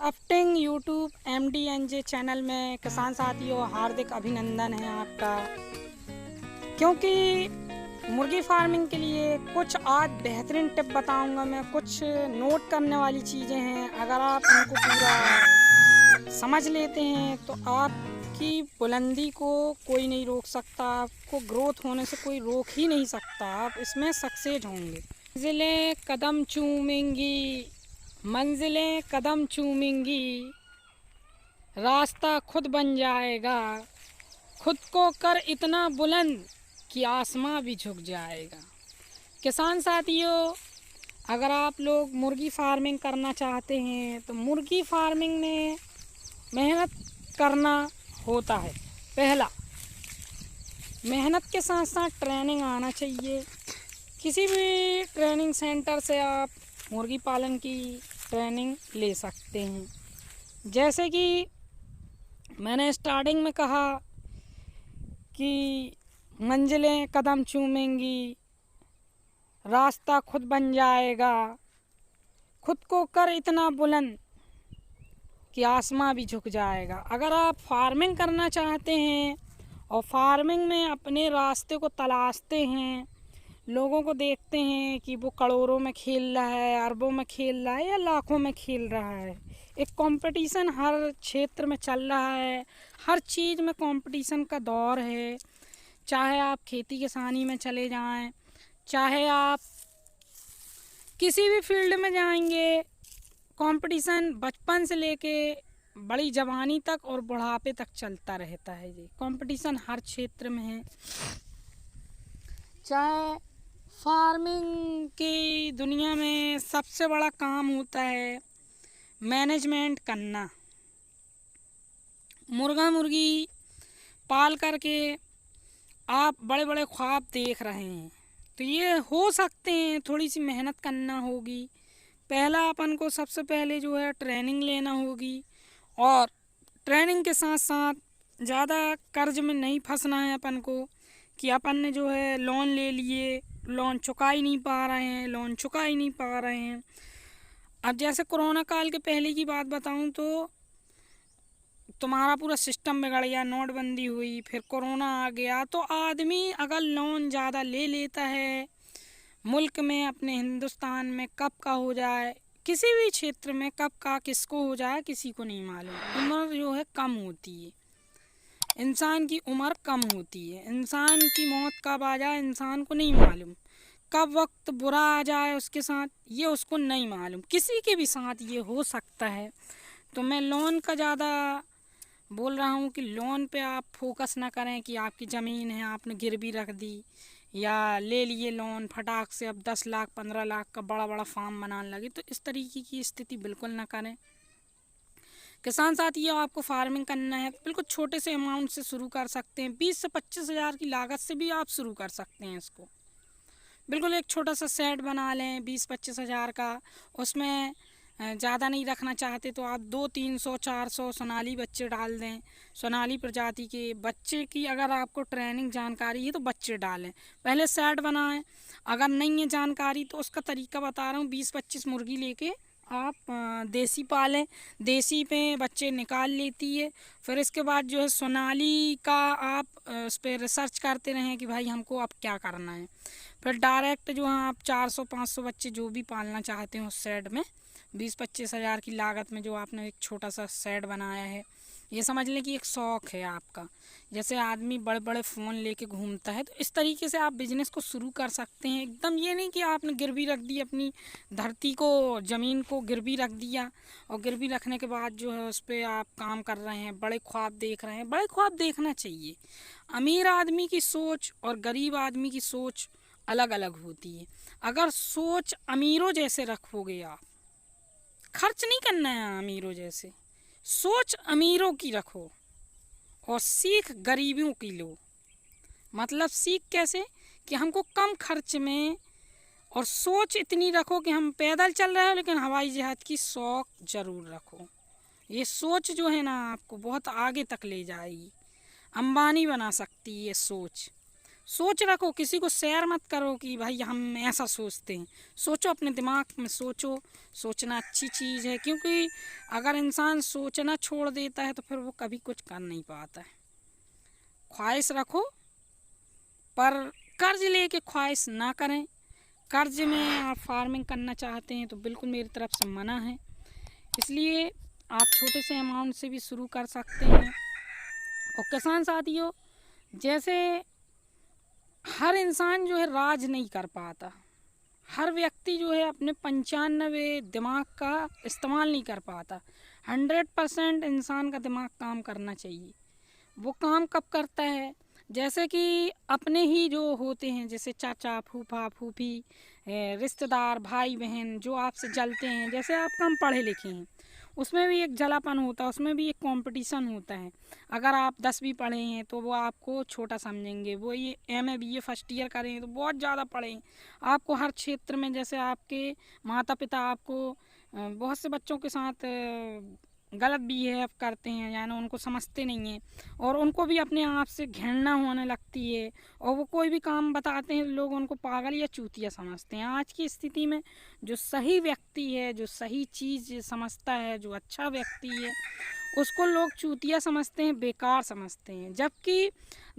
अपटिंग YouTube MDNJ channel में किसान साथियों हार्दिक अभिनंदन है आपका। क्योंकि मुर्गी फार्मिंग के लिए कुछ आज बेहतरीन टिप बताऊंगा मैं। कुछ नोट करने वाली चीज़ें हैं, अगर आप इनको पूरा समझ लेते हैं तो आपकी बुलंदी को कोई नहीं रोक सकता, आपको ग्रोथ होने से कोई रोक ही नहीं सकता, आप इसमें सक्सेस होंगे। मंजिलें कदम चूमेंगी, मंजिलें कदम चूमेंगी, रास्ता खुद बन जाएगा, खुद को कर इतना बुलंद कि आसमां भी झुक जाएगा। किसान साथियों, अगर आप लोग मुर्गी फार्मिंग करना चाहते हैं तो मुर्गी फार्मिंग में मेहनत करना होता है। पहला, मेहनत के साथ साथ ट्रेनिंग आना चाहिए। किसी भी ट्रेनिंग सेंटर से आप मुर्गी पालन की ट्रेनिंग ले सकते हैं। जैसे कि मैंने स्टार्टिंग में कहा कि मंजिलें कदम चूमेंगी, रास्ता खुद बन जाएगा, खुद को कर इतना बुलंद कि आसमां भी झुक जाएगा। अगर आप फार्मिंग करना चाहते हैं और फार्मिंग में अपने रास्ते को तलाशते हैं, लोगों को देखते हैं कि वो करोड़ों में खेल रहा है, अरबों में खेल रहा है या लाखों में खेल रहा है। एक कंपटीशन हर क्षेत्र में चल रहा है, हर चीज़ में कंपटीशन का दौर है। चाहे आप खेती किसानी में चले जाएं, चाहे आप किसी भी फील्ड में जाएंगे, कंपटीशन बचपन से लेके बड़ी जवानी तक और बुढ़ापे तक चलता रहता है। ये कंपटीशन हर क्षेत्र में है। चाहे फार्मिंग की दुनिया में सबसे बड़ा काम होता है मैनेजमेंट करना। मुर्गा मुर्गी पाल करके आप बड़े बड़े ख्वाब देख रहे हैं, तो ये हो सकते हैं, थोड़ी सी मेहनत करना होगी। पहला अपन को सबसे पहले जो है ट्रेनिंग लेना होगी, और ट्रेनिंग के साथ साथ ज़्यादा कर्ज में नहीं फंसना है अपन को कि अपन ने जो है लोन ले लिए, लोन चुका ही नहीं पा रहे हैं। अब जैसे कोरोना काल के पहले की बात बताऊं तो तुम्हारा पूरा सिस्टम बिगड़ गया, नोटबंदी हुई, फिर कोरोना आ गया। तो आदमी अगर लोन ज़्यादा ले लेता है, मुल्क में अपने हिंदुस्तान में कब का हो जाए, किसी भी क्षेत्र में कब का किसको हो जाए किसी को नहीं मालूम। उम्र जो है कम होती है, इंसान की उम्र कम होती है, इंसान की मौत कब आ जाए इंसान को नहीं मालूम, कब वक्त बुरा आ जाए उसके साथ ये उसको नहीं मालूम, किसी के भी साथ ये हो सकता है। तो मैं लोन का ज़्यादा बोल रहा हूँ कि लोन पे आप फोकस ना करें कि आपकी ज़मीन है आपने गिरवी रख दी या ले लिए लोन फटाक से, अब 10 लाख 15 लाख का बड़ा बड़ा फार्म बनाने लगे, तो इस तरीके की स्थिति बिल्कुल ना करें। किसान साथियों, आपको फार्मिंग करना है बिल्कुल छोटे से अमाउंट से शुरू कर सकते हैं। 20 से 25 हज़ार की लागत से भी आप शुरू कर सकते हैं इसको। बिल्कुल एक छोटा सा सेट बना लें 20-25 हज़ार का। उसमें ज़्यादा नहीं रखना चाहते तो आप 200-300-400 सोनाली बच्चे डाल दें। सोनाली प्रजाति के बच्चे की अगर आपको ट्रेनिंग जानकारी है तो बच्चे डालें, पहले सेट बनाएं। अगर नहीं है जानकारी तो उसका तरीका बता रहा हूँ। 20-25 मुर्गी लेके आप देसी पालें, देसी पे बच्चे निकाल लेती है। फिर इसके बाद जो है सोनाली का आप उस पर रिसर्च करते रहें कि भाई हमको अब क्या करना है। फिर डायरेक्ट जो है आप 400-500 बच्चे जो भी पालना चाहते हैं उस सेट में 20-25 हज़ार की लागत में जो आपने एक छोटा सा सेट बनाया है, ये समझ लें कि एक शौक़ है आपका। जैसे आदमी बड़े बड़े फ़ोन लेके घूमता है, तो इस तरीके से आप बिज़नेस को शुरू कर सकते हैं। एकदम ये नहीं कि आपने गिरवी रख दी अपनी धरती को, ज़मीन को गिरवी रख दिया और गिरवी रखने के बाद जो है उस पर आप काम कर रहे हैं, बड़े ख्वाब देख रहे हैं। बड़े ख्वाब देखना चाहिए। अमीर आदमी की सोच और गरीब आदमी की सोच अलग अलग होती है। अगर सोच अमीरों जैसे रखोगे आप, खर्च नहीं करना है अमीरों जैसे, सोच अमीरों की रखो और सीख गरीबों की लो। मतलब सीख कैसे कि हमको कम खर्च में, और सोच इतनी रखो कि हम पैदल चल रहे हो लेकिन हवाई जहाज़ की शौक ज़रूर रखो। ये सोच जो है ना आपको बहुत आगे तक ले जाएगी, अंबानी बना सकती है ये सोच। सोच रखो, किसी को शेयर मत करो कि भाई हम ऐसा सोचते हैं। सोचो, अपने दिमाग में सोचो। सोचना अच्छी चीज़ है, क्योंकि अगर इंसान सोचना छोड़ देता है तो फिर वो कभी कुछ कर नहीं पाता है। ख्वाहिश रखो, पर कर्ज लेके ख्वाहिश ना करें। कर्ज में आप फार्मिंग करना चाहते हैं तो बिल्कुल मेरी तरफ से मना है। इसलिए आप छोटे से अमाउंट से भी शुरू कर सकते हैं। और किसान साथियों, जैसे हर इंसान जो है राज नहीं कर पाता, हर व्यक्ति जो है अपने 95 दिमाग का इस्तेमाल नहीं कर पाता। 100% इंसान का दिमाग काम करना चाहिए। वो काम कब करता है? जैसे कि अपने ही जो होते हैं, जैसे चाचा, फूफा, फूफी, रिश्तेदार, भाई बहन जो आपसे जलते हैं, जैसे आप कम पढ़े लिखे हैं, उसमें भी एक जलापन होता है, उसमें भी एक कंपटीशन होता है। अगर आप 10वीं पढ़े हैं तो वो आपको छोटा समझेंगे, वो ये MA BA फर्स्ट ईयर करें तो बहुत ज़्यादा पढ़े हैं। आपको हर क्षेत्र में, जैसे आपके माता पिता आपको बहुत से बच्चों के साथ गलत बिहेव करते हैं, यानी उनको समझते नहीं हैं, और उनको भी अपने आप से घृणा होने लगती है, और वो कोई भी काम बताते हैं लोग उनको पागल या चूतिया समझते हैं। आज की स्थिति में जो सही व्यक्ति है, जो सही चीज़ समझता है, जो अच्छा व्यक्ति है, उसको लोग चूतिया समझते हैं, बेकार समझते हैं, जबकि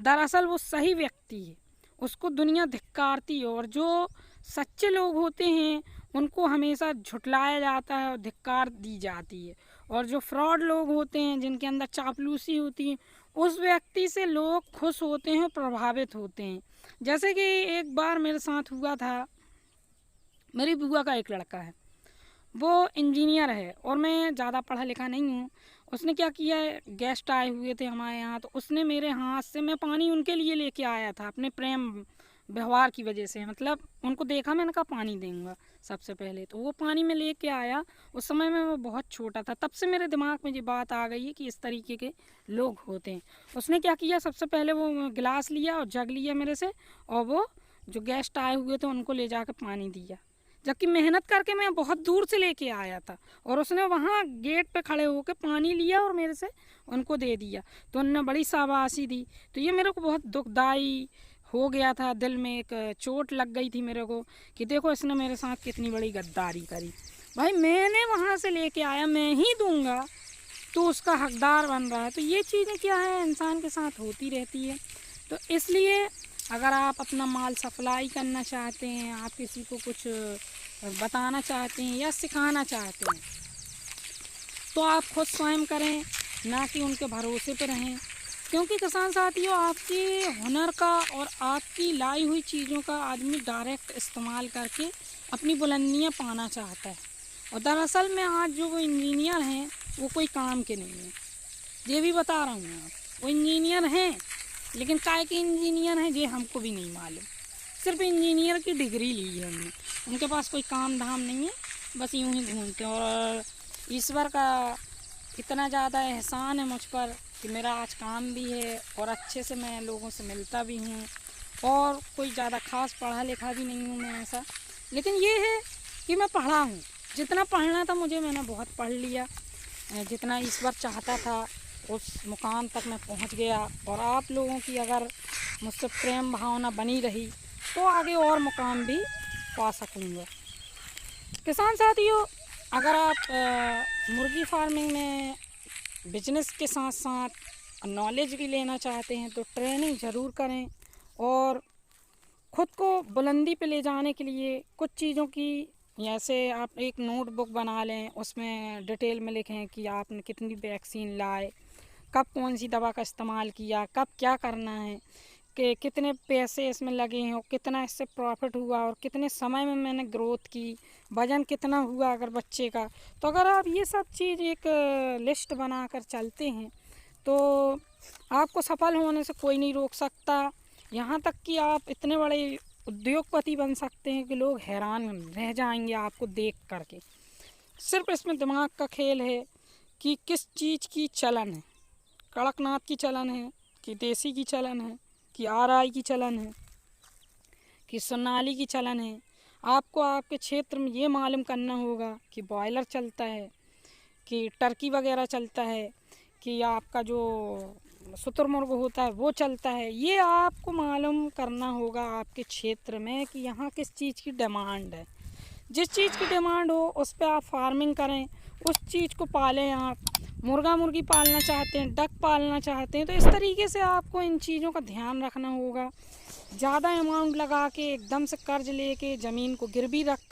दरअसल वो सही व्यक्ति है, उसको दुनिया धिक्कारती है। और जो सच्चे लोग होते हैं उनको हमेशा झुठलाया जाता है और धिक्कार दी जाती है। और जो फ्रॉड लोग होते हैं, जिनके अंदर चापलूसी होती है, उस व्यक्ति से लोग खुश होते हैं, प्रभावित होते हैं। जैसे कि एक बार मेरे साथ हुआ था, मेरी बुआ का एक लड़का है, वो इंजीनियर है और मैं ज़्यादा पढ़ा लिखा नहीं हूँ। उसने क्या किया है, गेस्ट आए हुए थे हमारे यहाँ, तो उसने मेरे हाथ से, मैं पानी उनके लिए लेके आया था अपने प्रेम व्यवहार की वजह से, मतलब उनको देखा, मैंने कहा पानी देंगे सबसे पहले, तो वो पानी में लेके आया। उस समय में मैं बहुत छोटा था, तब से मेरे दिमाग में ये बात आ गई है कि इस तरीके के लोग होते हैं। उसने क्या किया, सबसे पहले वो गिलास लिया और जग लिया मेरे से, और वो जो गेस्ट आए हुए थे उनको ले जाकर पानी दिया, जबकि मेहनत करके मैं बहुत दूर से लेके आया था। और उसने वहाँ गेट पे खड़े होकर पानी लिया और मेरे से उनको दे दिया, तो उन्होंने बड़ी शाबाशी दी। तो ये मेरे को बहुत दुखदाई हो गया था, दिल में एक चोट लग गई थी मेरे को कि देखो इसने मेरे साथ कितनी बड़ी गद्दारी करी। भाई मैंने वहाँ से लेके आया, मैं ही दूंगा, तो उसका हकदार बन रहा है। तो ये चीज़ें क्या है, इंसान के साथ होती रहती है। तो इसलिए अगर आप अपना माल सप्लाई करना चाहते हैं, आप किसी को कुछ बताना चाहते हैं या सिखाना चाहते हैं, तो आप खुद स्वयं करें, ना कि उनके भरोसे पर रहें। क्योंकि किसान साथियों, आपके हुनर का और आपकी लाई हुई चीज़ों का आदमी डायरेक्ट इस्तेमाल करके अपनी बुलंदियां पाना चाहता है। और दरअसल में आज जो वो इंजीनियर हैं वो कोई काम के नहीं हैं, ये भी बता रहा हूँ मैं आप। वो इंजीनियर हैं, लेकिन काय के इंजीनियर हैं ये हमको भी नहीं मालूम। सिर्फ इंजीनियर की डिग्री ली है हमने, उनके पास कोई काम धाम नहीं है, बस यूँ ही घूमते हैं। और ईश्वर का इतना ज़्यादा एहसान है मुझ पर कि मेरा आज काम भी है और अच्छे से मैं लोगों से मिलता भी हूँ, और कोई ज़्यादा खास पढ़ा लिखा भी नहीं हूँ मैं ऐसा। लेकिन ये है कि मैं पढ़ा हूँ, जितना पढ़ना था मुझे मैंने बहुत पढ़ लिया, जितना ईश्वर चाहता था उस मुकाम तक मैं पहुँच गया। और आप लोगों की अगर मुझसे प्रेम भावना बनी रही तो आगे और मुकाम भी पा सकूँगा। किसान साथियों, अगर आप मुर्गी फार्मिंग में बिजनेस के साथ साथ नॉलेज भी लेना चाहते हैं तो ट्रेनिंग ज़रूर करें, और ख़ुद को बुलंदी पे ले जाने के लिए कुछ चीज़ों की, जैसे आप एक नोटबुक बना लें, उसमें डिटेल में लिखें कि आपने कितनी वैक्सीन लाए, कब कौन सी दवा का इस्तेमाल किया, कब क्या करना है, कि कितने पैसे इसमें लगे हैं और कितना इससे प्रॉफिट हुआ, और कितने समय में मैंने ग्रोथ की, वज़न कितना हुआ अगर बच्चे का। तो अगर आप ये सब चीज़ एक लिस्ट बनाकर चलते हैं तो आपको सफल होने से कोई नहीं रोक सकता। यहाँ तक कि आप इतने बड़े उद्योगपति बन सकते हैं कि लोग हैरान रह जाएंगे आपको देख करके। सिर्फ इसमें दिमाग का खेल है कि किस चीज़ की चलन है, कड़कनाथ की चलन है कि देसी की चलन है कि RI की चलन है कि सोनाली की चलन है। आपको आपके क्षेत्र में ये मालूम करना होगा कि बॉयलर चलता है कि टर्की वगैरह चलता है, कि आपका जो शुतुरमुर्ग होता है वो चलता है। ये आपको मालूम करना होगा आपके क्षेत्र में कि यहाँ किस चीज़ की डिमांड है। जिस चीज़ की डिमांड हो उस पर आप फार्मिंग करें, उस चीज़ को पालें। आप मुर्गा मुर्गी पालना चाहते हैं, डक पालना चाहते हैं, तो इस तरीके से आपको इन चीज़ों का ध्यान रखना होगा। ज़्यादा अमाउंट लगा के एकदम से कर्ज लेके ज़मीन को गिरवी रख